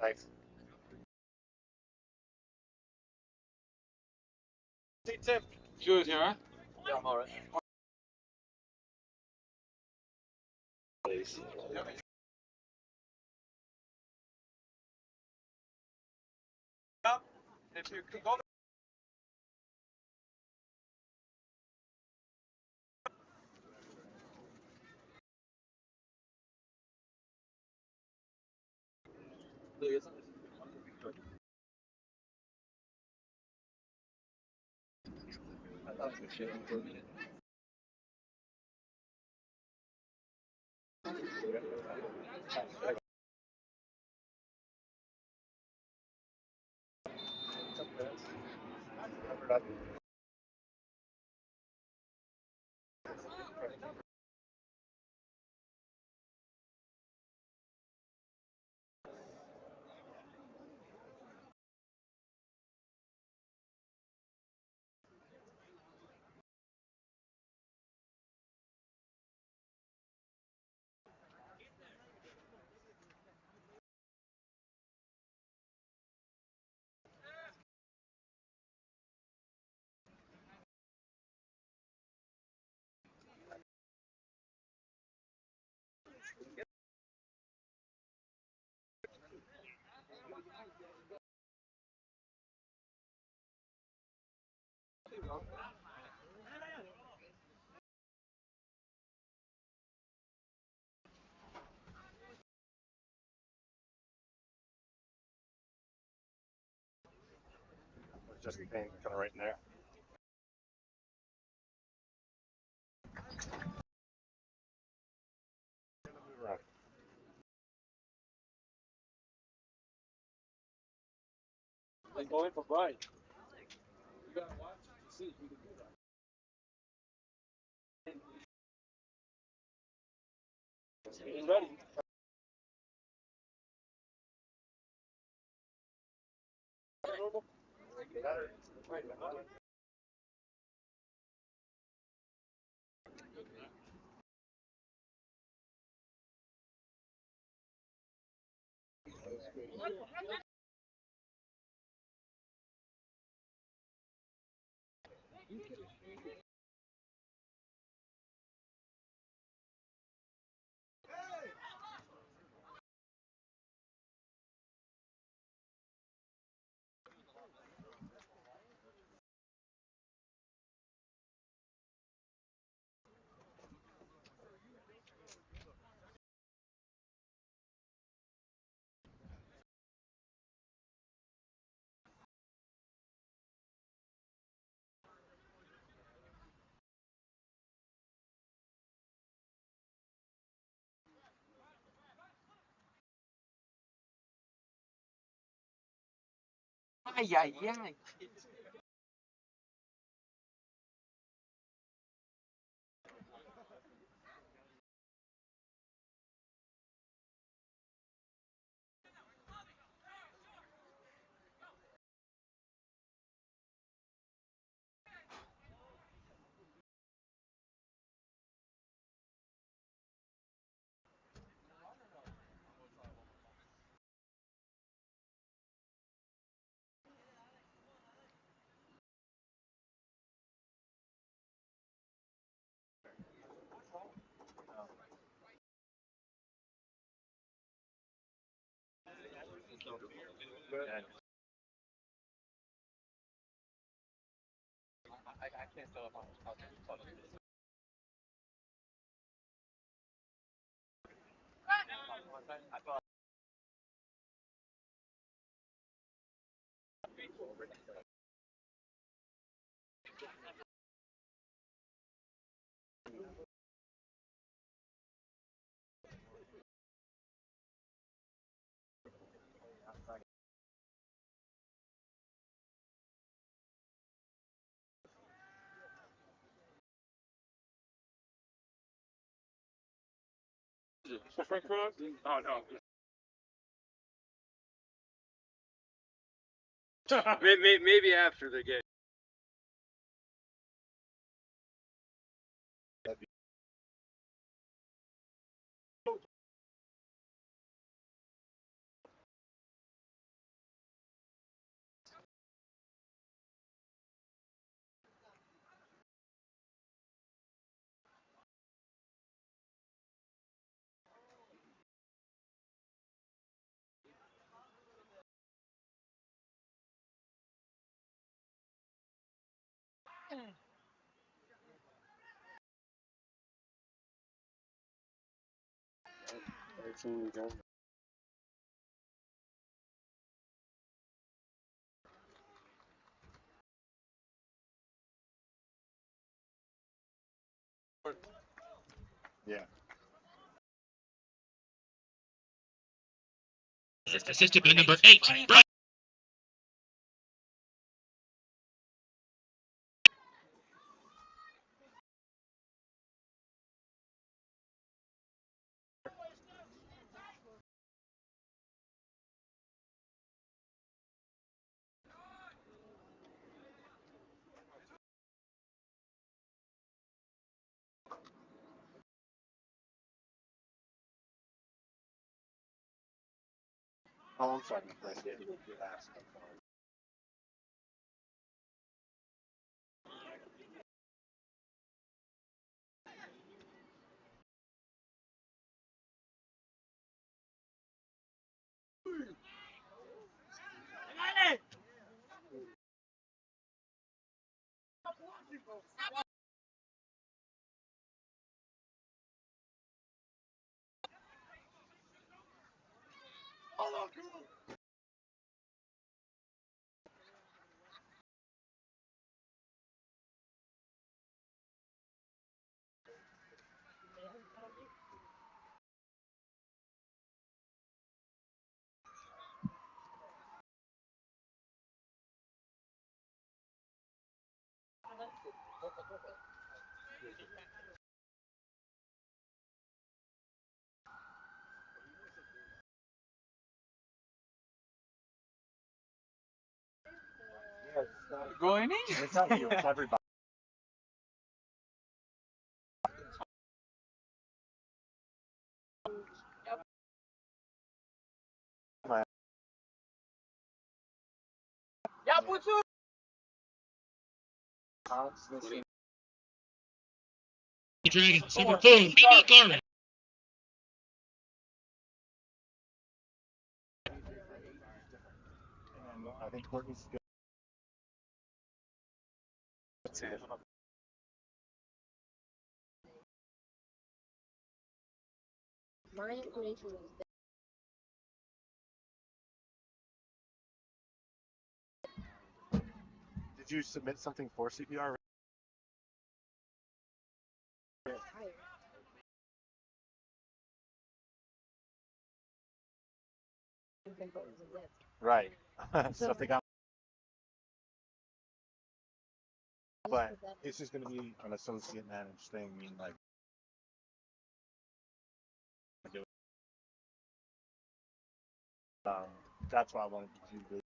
Thanks. Hey, Tim. Good, you alright? Yeah, I'm alright. Please. If you could go just kind of right in there. Right. Like going for Brian. You gotta watch to see if you can do that. He's ready. Oh no. Maybe after the game. Assisted by number 8, Brian. Going in? Dragons, number 4, Mimi Garland. Did you submit something for CPR? Right. So if they got but it's just gonna be an associate managed thing. I mean, like, um, that's why I wanted to do this.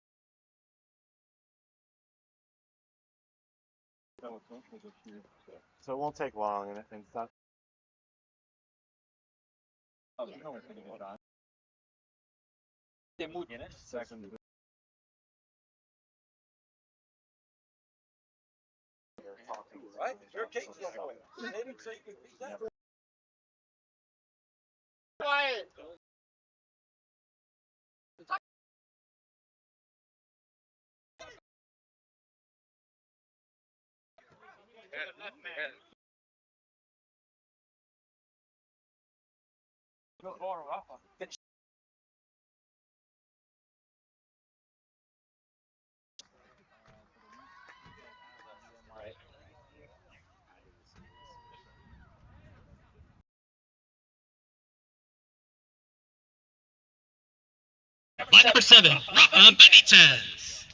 So it won't take long, and it's not. Oh, you know what I'm going on. Second. Right? Your cake's not going. They didn't say you could be that. Quiet. By number 7, Rafa Benitez.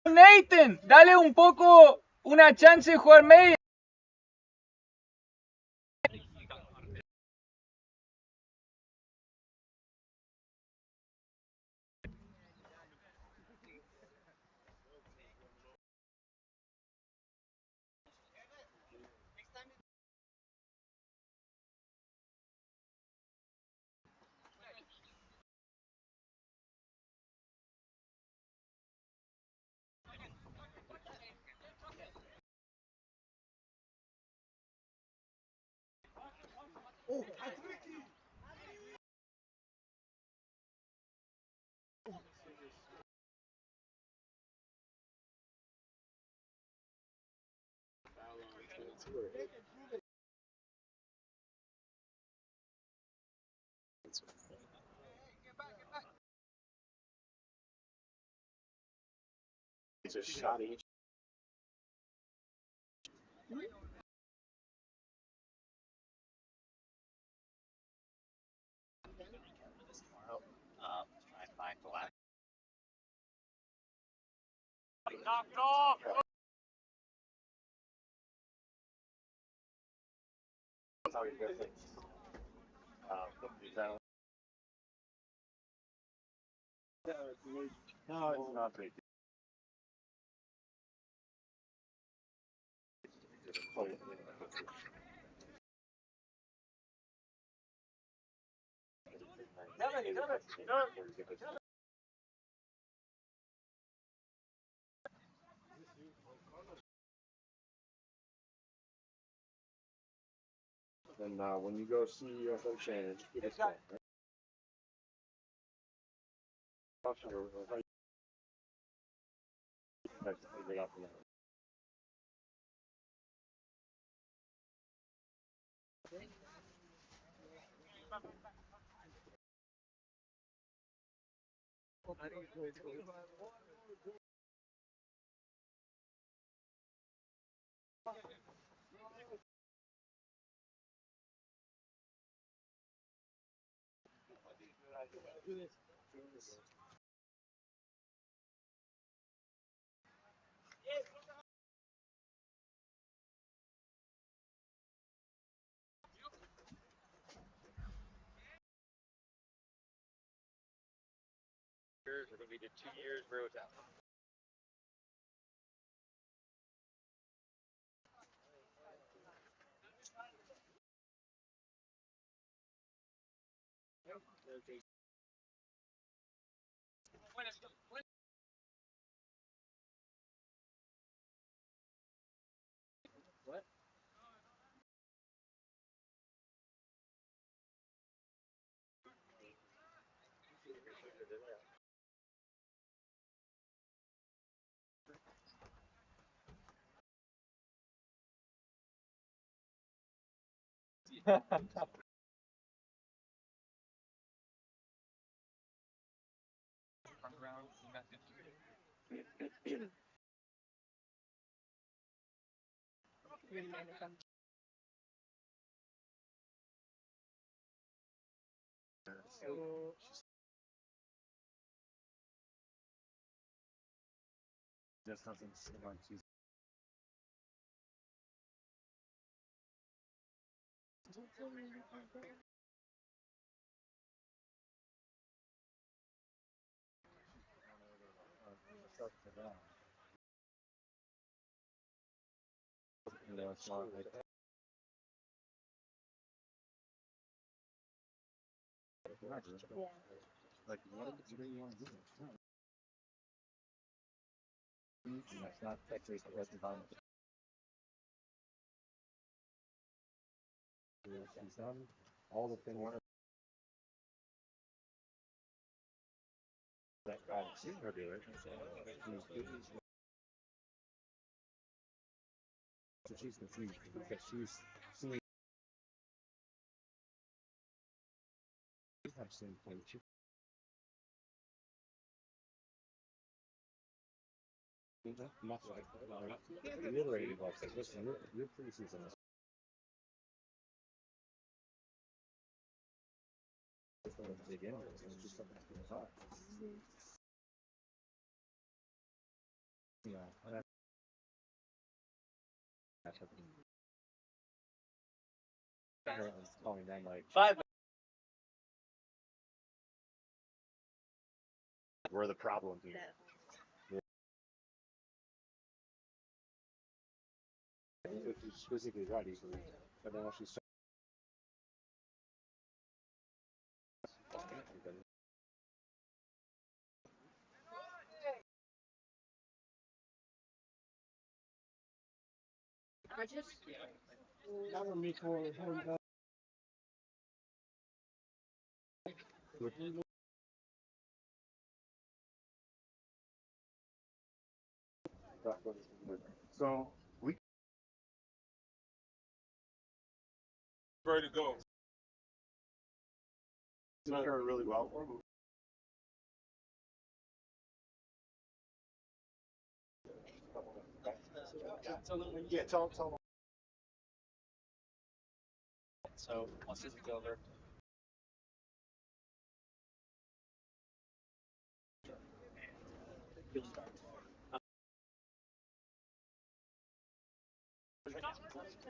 Nathan, dale un poco una chance de jugar media. It's a shot each. Knock it off. That's how you get things. No, it's not big. And when you go see UFO Shannon, just give us a call. Right? We're gonna be the 2 years road out. There's nothing like she's. You know, it's not like like what do you want to do? That's not technically the best environment. She's done all the things that I've seen her do it. So she's confused because she's seeing have seen things. She not like reiterated like this. Listen, your preseason is big injuries and just something that's going on. Yeah, that's calling them like 5. We're the problem here. If she's physically ready, but then when she's so we ready to go. Took her really well for him. Yeah, tell him. So once this is over.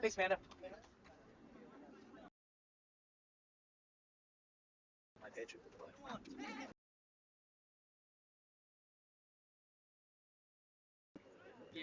Thanks, Amanda. My page. Yeah.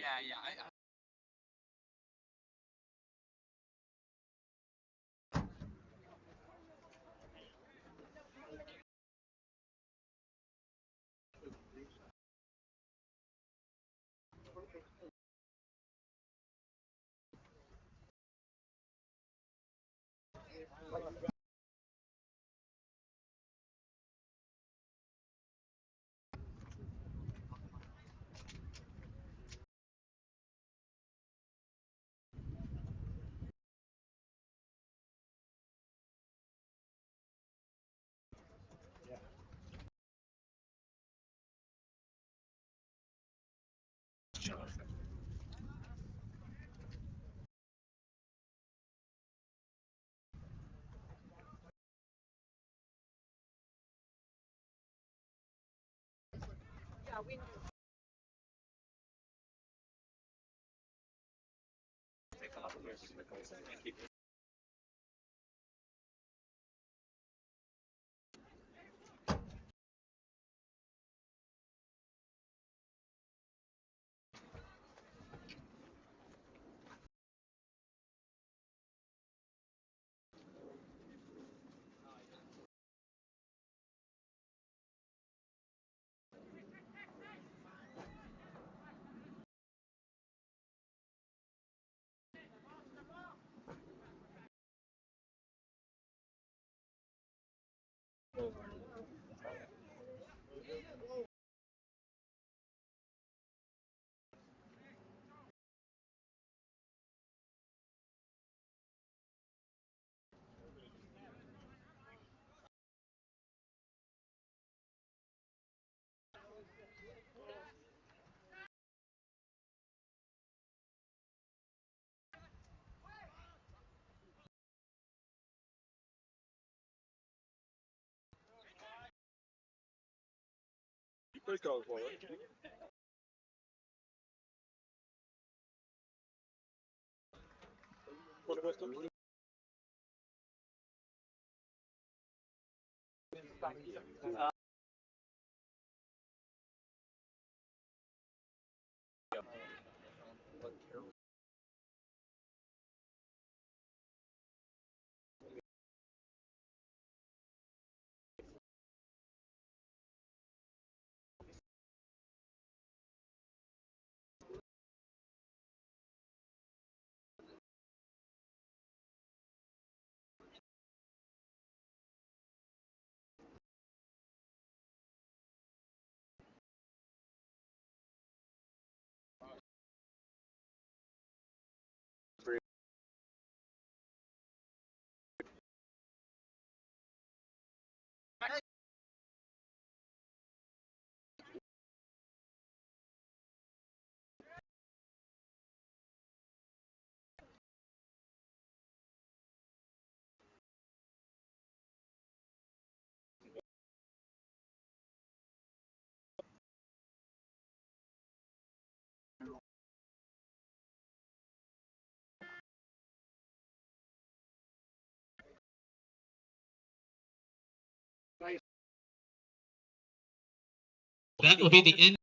That will be the end.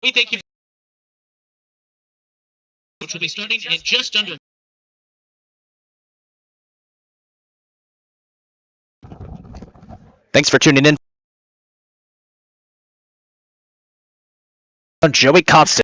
We thank you, which will be starting in just under. Thanks for tuning in. Joey Constant.